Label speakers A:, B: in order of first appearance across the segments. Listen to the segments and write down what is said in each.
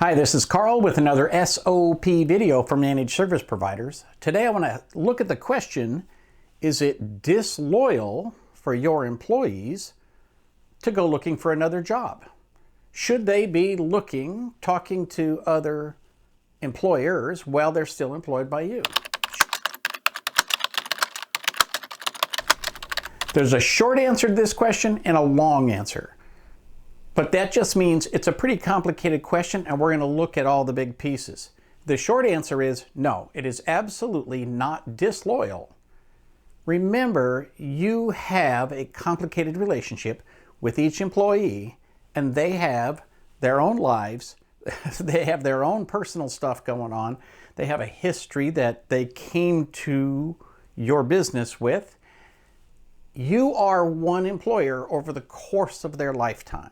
A: Hi, this is Carl with another SOP video for managed service providers. Today I want to look at the question, is it disloyal for your employees to go looking for another job? Should they be talking to other employers while they're still employed by you? There's a short answer to this question and a long answer. But that just means it's a pretty complicated question, and we're going to look at all the big pieces. The short answer is no, it is absolutely not disloyal. Remember, you have a complicated relationship with each employee, and they have their own lives. They have their own personal stuff going on. They have a history that they came to your business with. You are one employer over the course of their lifetime.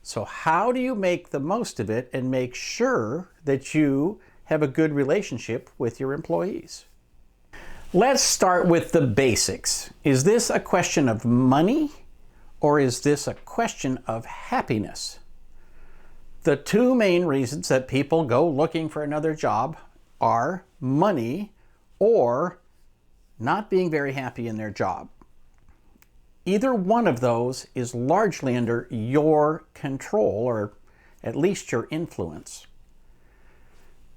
A: So how do you make the most of it and make sure that you have a good relationship with your employees? Let's start with the basics. Is this a question of money or is this a question of happiness? The two main reasons that people go looking for another job are money or not being very happy in their job. Either one of those is largely under your control, or at least your influence.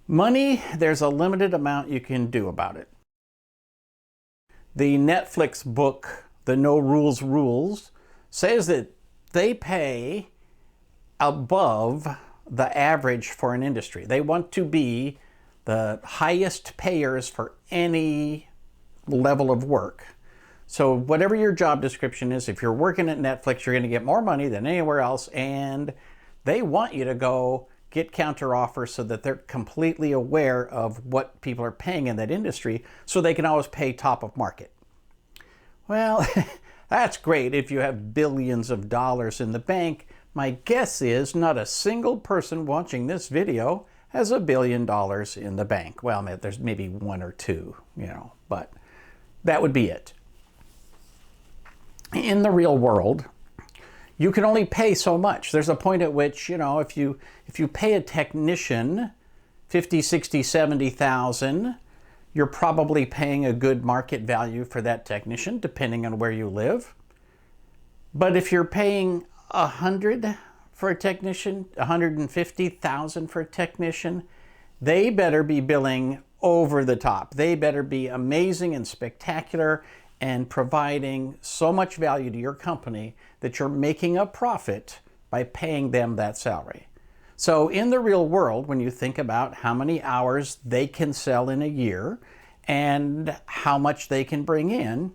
A: Money, there's a limited amount you can do about it. The Netflix book, The No Rules Rules, says that they pay above the average for an industry. They want to be the highest payers for any level of work. So whatever your job description is, if you're working at Netflix, you're going to get more money than anywhere else, and they want you to go get counter offers so that they're completely aware of what people are paying in that industry so they can always pay top of market. Well, that's great if you have billions of dollars in the bank. My guess is not a single person watching this video has $1 billion in the bank. Well, there's maybe one or two, but that would be it. In the real world, you can only pay so much. There's a point at which, if you pay a technician 50, 60, 70,000, you're probably paying a good market value for that technician, depending on where you live. But if you're paying 100 for a technician, 150,000 for a technician, they better be billing over the top. They better be amazing and spectacular and providing so much value to your company that you're making a profit by paying them that salary. So in the real world, when you think about how many hours they can sell in a year and how much they can bring in,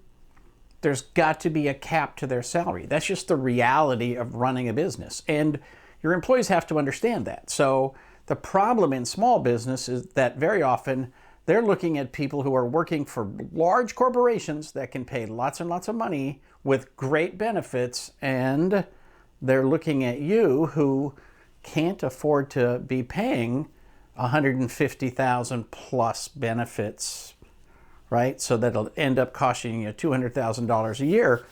A: there's got to be a cap to their salary. That's just the reality of running a business. And your employees have to understand that. So the problem in small business is that very often they're looking at people who are working for large corporations that can pay lots and lots of money with great benefits, and they're looking at you who can't afford to be paying $150,000 plus benefits, right? So that'll end up costing you $200,000 a year.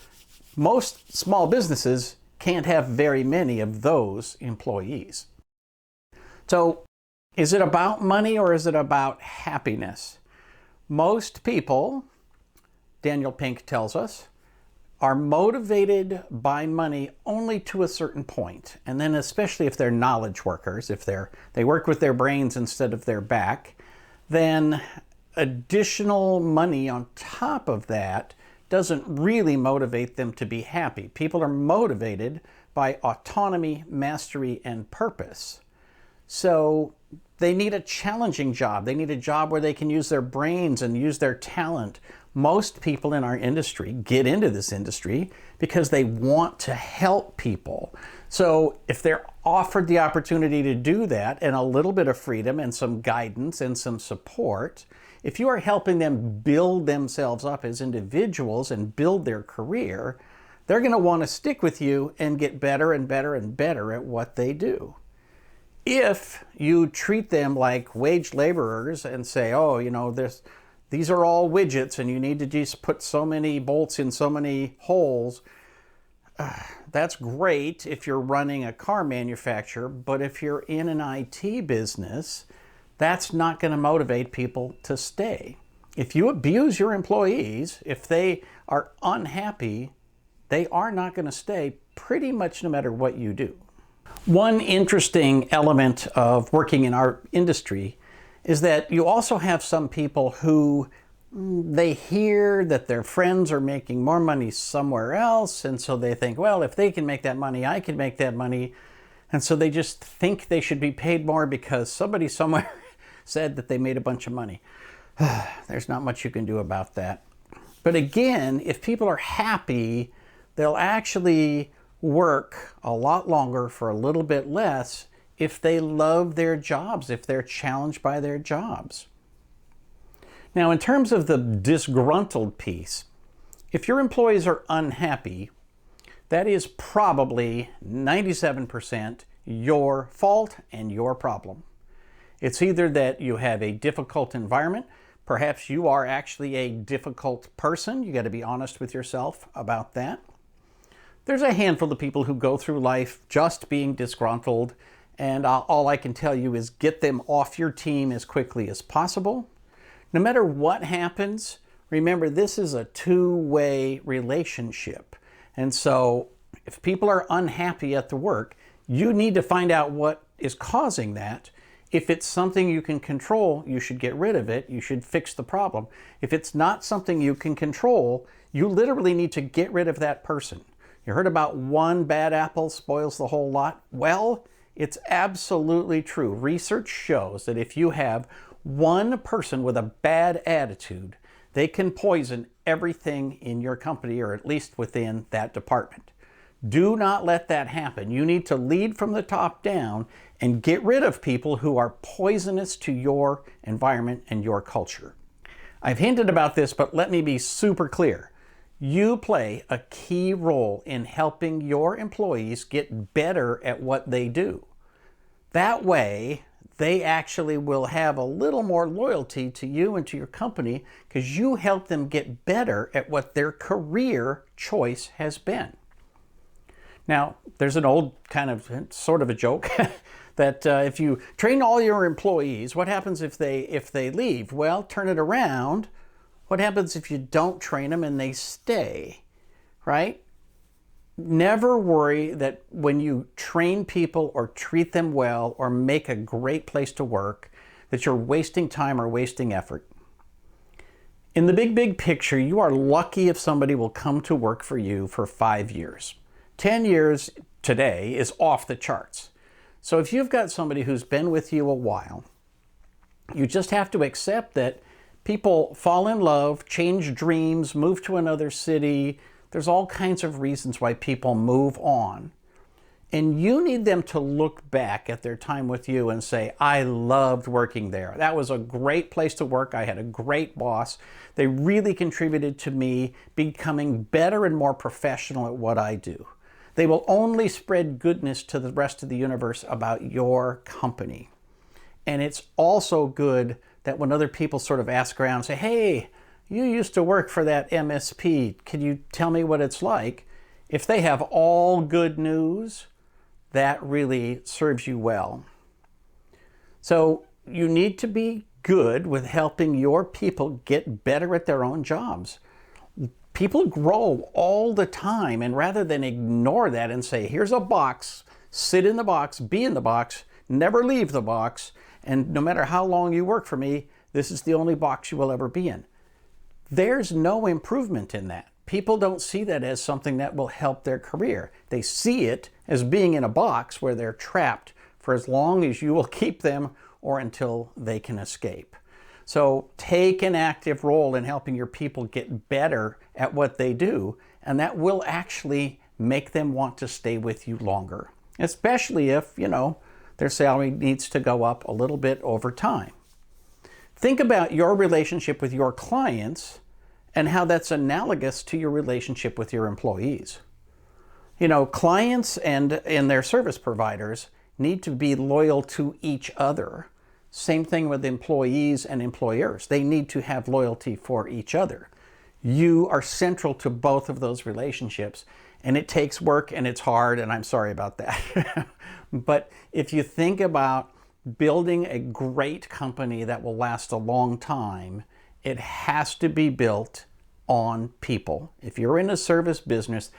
A: Most small businesses can't have very many of those employees. So is it about money or is it about happiness? Most people, Daniel Pink tells us, are motivated by money only to a certain point. And then especially if they're knowledge workers, if they work with their brains instead of their back, then additional money on top of that doesn't really motivate them to be happy. People are motivated by autonomy, mastery, and purpose. So they need a challenging job. They need a job where they can use their brains and use their talent. Most people in our industry get into this industry because they want to help people. So if they're offered the opportunity to do that and a little bit of freedom and some guidance and some support, if you are helping them build themselves up as individuals and build their career, they're going to want to stick with you and get better and better and better at what they do. If you treat them like wage laborers and say, these are all widgets and you need to just put so many bolts in so many holes, That's great if you're running a car manufacturer, but if you're in an IT business, that's not going to motivate people to stay. If you abuse your employees, if they are unhappy, they are not going to stay pretty much no matter what you do. One interesting element of working in our industry is that you also have some people who they hear that their friends are making more money somewhere else, and so they think, well, if they can make that money, I can make that money. And so they just think they should be paid more because somebody somewhere said that they made a bunch of money. There's not much you can do about that. But again, if people are happy, they'll actually work a lot longer for a little bit less if they love their jobs, if they're challenged by their jobs. Now, in terms of the disgruntled piece, if your employees are unhappy, that is probably 97% your fault and your problem. It's either that you have a difficult environment, perhaps you are actually a difficult person. You got to be honest with yourself about that. There's a handful of people who go through life just being disgruntled, and all I can tell you is get them off your team as quickly as possible. No matter what happens, remember this is a two-way relationship. And so if people are unhappy at the work, you need to find out what is causing that. If it's something you can control, you should get rid of it. You should fix the problem. If it's not something you can control, you literally need to get rid of that person. You heard about one bad apple spoils the whole lot? Well, it's absolutely true. Research shows that if you have one person with a bad attitude, they can poison everything in your company, or at least within that department. Do not let that happen. You need to lead from the top down and get rid of people who are poisonous to your environment and your culture. I've hinted about this, but let me be super clear. You play a key role in helping your employees get better at what they do. That way, they actually will have a little more loyalty to you and to your company because you help them get better at what their career choice has been. Now, there's an old kind of sort of a joke that if you train all your employees, what happens if they leave? Well, turn it around. What happens if you don't train them and they stay, right? Never worry that when you train people or treat them well or make a great place to work, that you're wasting time or wasting effort. In the big picture, you are lucky if somebody will come to work for you for 5 years. 10 years today is off the charts. So if you've got somebody who's been with you a while, you just have to accept that people fall in love, change dreams, move to another city. There's all kinds of reasons why people move on. And you need them to look back at their time with you and say, I loved working there. That was a great place to work. I had a great boss. They really contributed to me becoming better and more professional at what I do. They will only spread goodness to the rest of the universe about your company. And it's also good that when other people sort of ask around and say, hey, you used to work for that MSP. Can you tell me what it's like? If they have all good news, that really serves you well. So you need to be good with helping your people get better at their own jobs. People grow all the time, and rather than ignore that and say, here's a box, sit in the box, be in the box, never leave the box, and no matter how long you work for me, this is the only box you will ever be in. There's no improvement in that. People don't see that as something that will help their career. They see it as being in a box where they're trapped for as long as you will keep them or until they can escape. So take an active role in helping your people get better at what they do, and that will actually make them want to stay with you longer, especially if, their salary needs to go up a little bit over time. Think about your relationship with your clients and how that's analogous to your relationship with your employees. Clients and their service providers need to be loyal to each other. Same thing with employees and employers. They need to have loyalty for each other. You are central to both of those relationships, And it takes work and it's hard, and I'm sorry about that. But if you think about building a great company that will last a long time, it has to be built on people. If you're in a service business,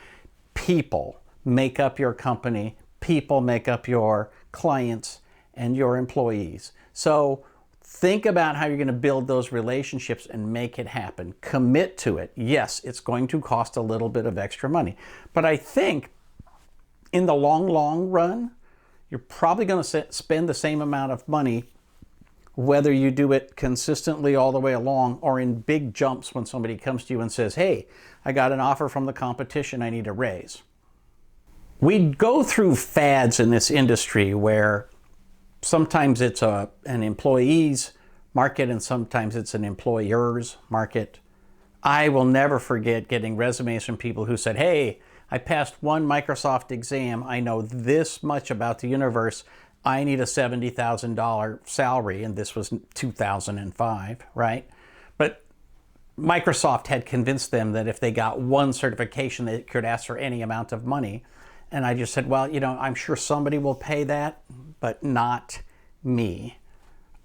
A: people make up your company, people make up your clients and your employees. So think about how you're going to build those relationships and make it happen. Commit to it. Yes, it's going to cost a little bit of extra money, but I think in the long run, you're probably going to spend the same amount of money whether you do it consistently all the way along or in big jumps when somebody comes to you and says, hey, I got an offer from the competition, I need a raise. We go through fads in this industry where sometimes it's an employee's market and sometimes it's an employer's market. I will never forget getting resumes from people who said, hey, I passed one Microsoft exam. I know this much about the universe. I need a $70,000 salary. And this was 2005, right? But Microsoft had convinced them that if they got one certification, they could ask for any amount of money. And I just said, well, I'm sure somebody will pay that, but not me.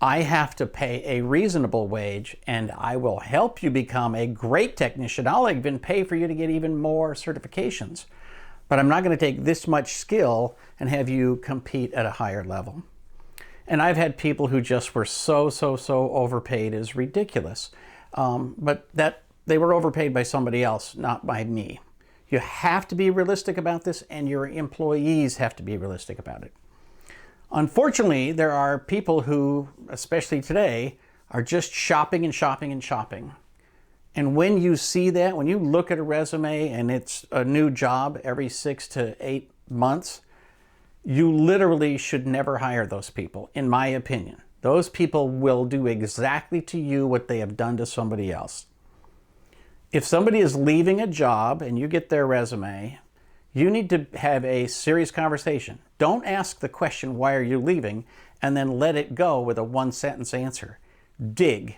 A: I have to pay a reasonable wage, and I will help you become a great technician. I'll even pay for you to get even more certifications. But I'm not going to take this much skill and have you compete at a higher level. And I've had people who just were so overpaid is ridiculous. But that they were overpaid by somebody else, not by me. You have to be realistic about this, and your employees have to be realistic about it. Unfortunately, there are people who, especially today, are just shopping and shopping and shopping. And when you see that, when you look at a resume and it's a new job every 6 to 8 months, you literally should never hire those people, in my opinion. Those people will do exactly to you what they have done to somebody else. If somebody is leaving a job and you get their resume, you need to have a serious conversation. Don't ask the question, why are you leaving? And then let it go with a one-sentence answer. Dig.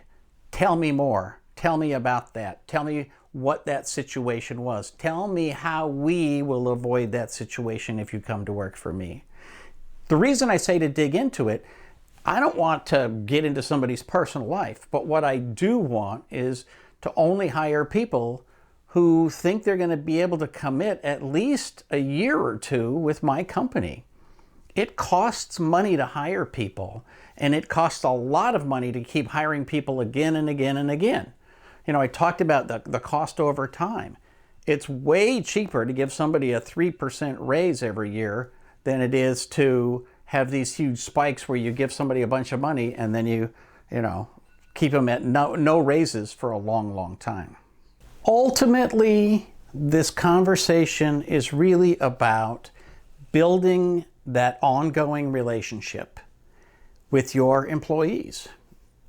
A: Tell me more. Tell me about that. Tell me what that situation was. Tell me how we will avoid that situation if you come to work for me. The reason I say to dig into it, I don't want to get into somebody's personal life, but what I do want is to only hire people who think they're going to be able to commit at least a year or two with my company. It costs money to hire people, and it costs a lot of money to keep hiring people again and again and again. I talked about the cost over time. It's way cheaper to give somebody a 3% raise every year than it is to have these huge spikes where you give somebody a bunch of money and then you keep them at no raises for a long time. Ultimately, this conversation is really about building that ongoing relationship with your employees.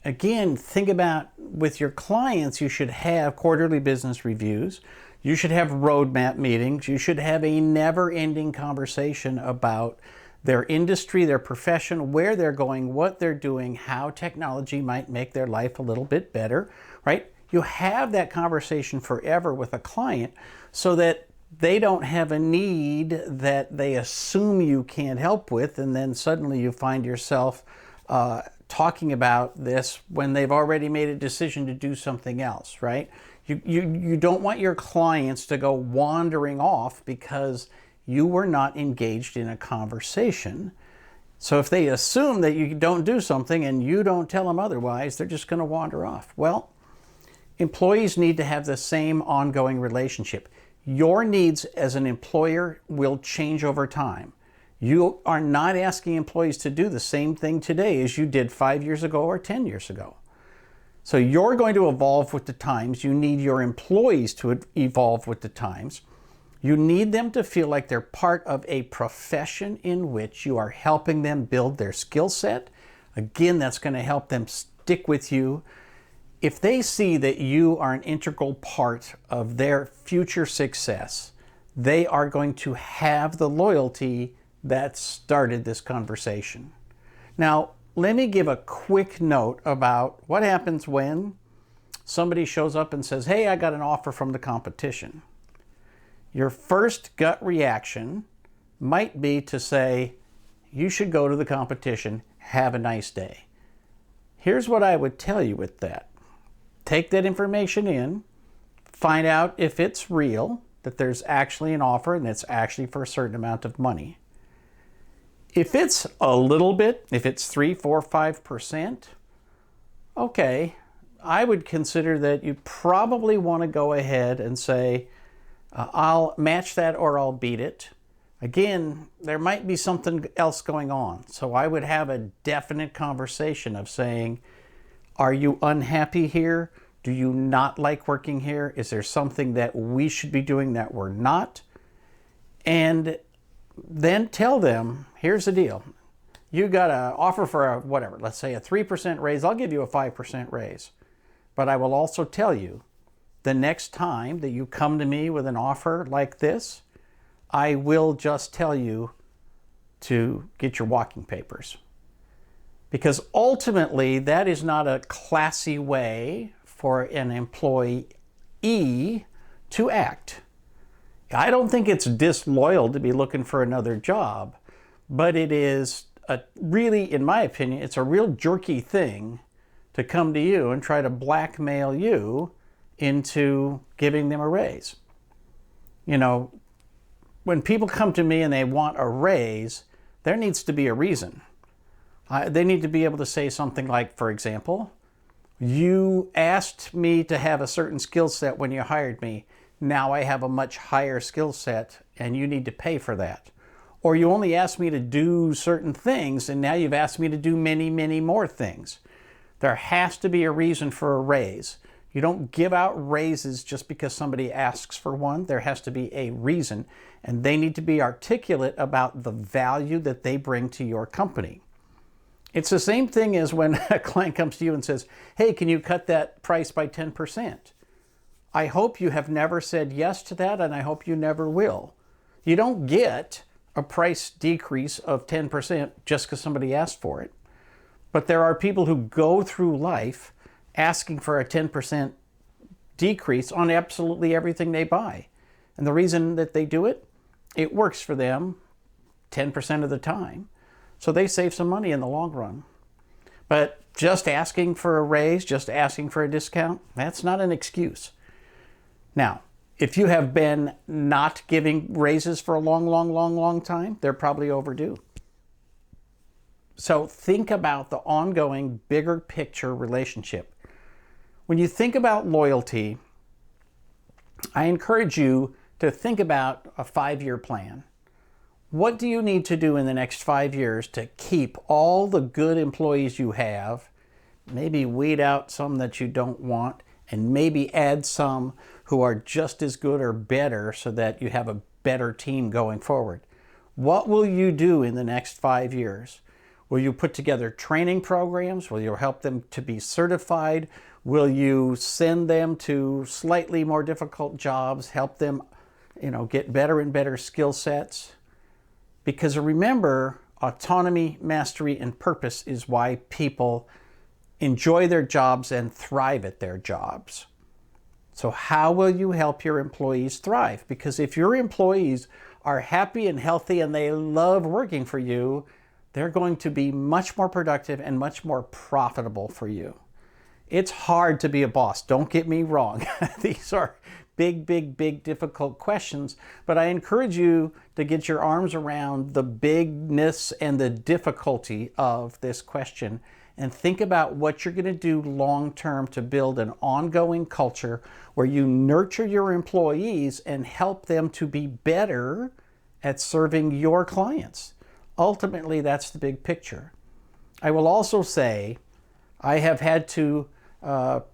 A: Again, think about with your clients, you should have quarterly business reviews. You should have roadmap meetings. You should have a never-ending conversation about their industry, their profession, where they're going, what they're doing, how technology might make their life a little bit better, right? You have that conversation forever with a client so that they don't have a need that they assume you can't help with, and then suddenly you find yourself talking about this when they've already made a decision to do something else, right? You don't want your clients to go wandering off because you were not engaged in a conversation. So if they assume that you don't do something and you don't tell them otherwise, they're just going to wander off. Well, employees need to have the same ongoing relationship. Your needs as an employer will change over time. You are not asking employees to do the same thing today as you did 5 years ago or 10 years ago. So you're going to evolve with the times. You need your employees to evolve with the times. You need them to feel like they're part of a profession in which you are helping them build their skill set. Again, that's going to help them stick with you. If they see that you are an integral part of their future success, they are going to have the loyalty that started this conversation. Now, let me give a quick note about what happens when somebody shows up and says, hey, I got an offer from the competition. your first gut reaction might be to say, you should go to the competition, have a nice day. Here's what I would tell you with that. Take that information in, find out if it's real, that there's actually an offer and it's actually for a certain amount of money. If it's a little bit, if it's 3, 4, 5%, okay, I would consider that you probably want to go ahead and say, I'll match that or I'll beat it. Again, there might be something else going on. So I would have a definite conversation of saying, are you unhappy here? Do you not like working here? Is there something that we should be doing that we're not? And then tell them, here's the deal. You got an offer for a whatever, let's say a 3% raise. I'll give you a 5% raise. But I will also tell you, the next time that you come to me with an offer like this, I will just tell you to get your walking papers. Because ultimately, that is not a classy way for an employee to act. I don't think it's disloyal to be looking for another job, but it is really, in my opinion, it's a real jerky thing to come to you and try to blackmail you into giving them a raise. You know, when people come to me and they want a raise, there needs to be a reason. They need to be able to say something like, for example, you asked me to have a certain skill set when you hired me. Now I have a much higher skill set and you need to pay for that. Or you only asked me to do certain things and now you've asked me to do many, many more things. There has to be a reason for a raise. You don't give out raises just because somebody asks for one. There has to be a reason, and they need to be articulate about the value that they bring to your company. It's the same thing as when a client comes to you and says, hey, can you cut that price by 10%? I hope you have never said yes to that, and I hope you never will. You don't get a price decrease of 10% just because somebody asked for it. But there are people who go through life asking for a 10% decrease on absolutely everything they buy. And the reason that they do it, it works for them 10% of the time. So they save some money in the long run. But just asking for a raise, just asking for a discount, that's not an excuse. Now, if you have been not giving raises for a long time, they're probably overdue. So think about the ongoing, bigger picture relationship. When you think about loyalty, I encourage you to think about a 5-year plan. What do you need to do in the next 5 years to keep all the good employees you have, maybe weed out some that you don't want, and maybe add some who are just as good or better so that you have a better team going forward? What will you do in the next 5 years? Will you put together training programs? Will you help them to be certified? Will you send them to slightly more difficult jobs, help them, get better and better skill sets? Because remember, autonomy, mastery, and purpose is why people enjoy their jobs and thrive at their jobs. So how will you help your employees thrive? Because if your employees are happy and healthy and they love working for you, they're going to be much more productive and much more profitable for you. It's hard to be a boss, don't get me wrong. These are big, difficult questions, but I encourage you to get your arms around the bigness and the difficulty of this question and think about what you're going to do long term to build an ongoing culture where you nurture your employees and help them to be better at serving your clients. Ultimately, that's the big picture. I will also say I have had to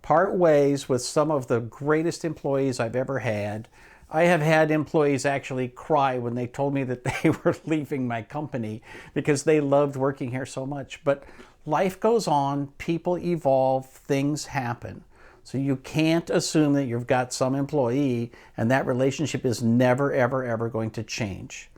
A: part ways with some of the greatest employees I've ever had. I have had employees actually cry when they told me that they were leaving my company because they loved working here so much. But life goes on, people evolve, things happen. So you can't assume that you've got some employee and that relationship is never, ever going to change.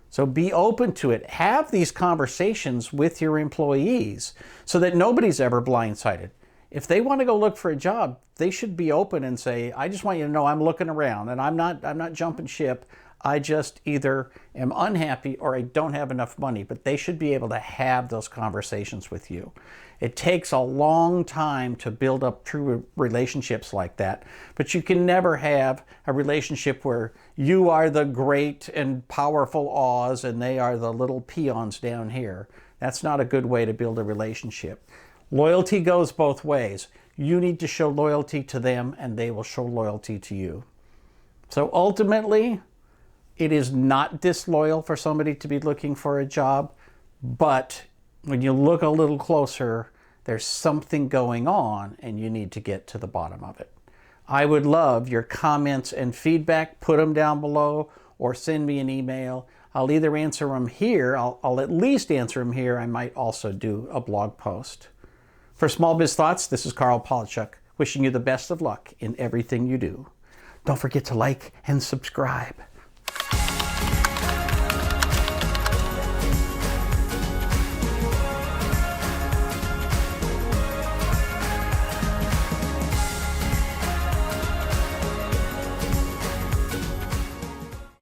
A: So be open to it. Have these conversations with your employees so that nobody's ever blindsided. if they want to go look for a job, they should be open and say, I just want you to know I'm looking around and I'm not jumping ship. I just either am unhappy or I don't have enough money. But they should be able to have those conversations with you. It takes a long time to build up true relationships like that, but you can never have a relationship where you are the great and powerful Oz and they are the little peons down here. That's not a good way to build a relationship. Loyalty goes both ways. You need to show loyalty to them and they will show loyalty to you. So ultimately, it is not disloyal for somebody to be looking for a job, but when you look a little closer, there's something going on and you need to get to the bottom of it. I would love your comments and feedback. Put them down below or send me an email. I'll either answer them here. I'll at least answer them here. I might also do a blog post. For Small Biz Thoughts, this is Carl Polachuk, wishing you the best of luck in everything you do. Don't forget to like and subscribe.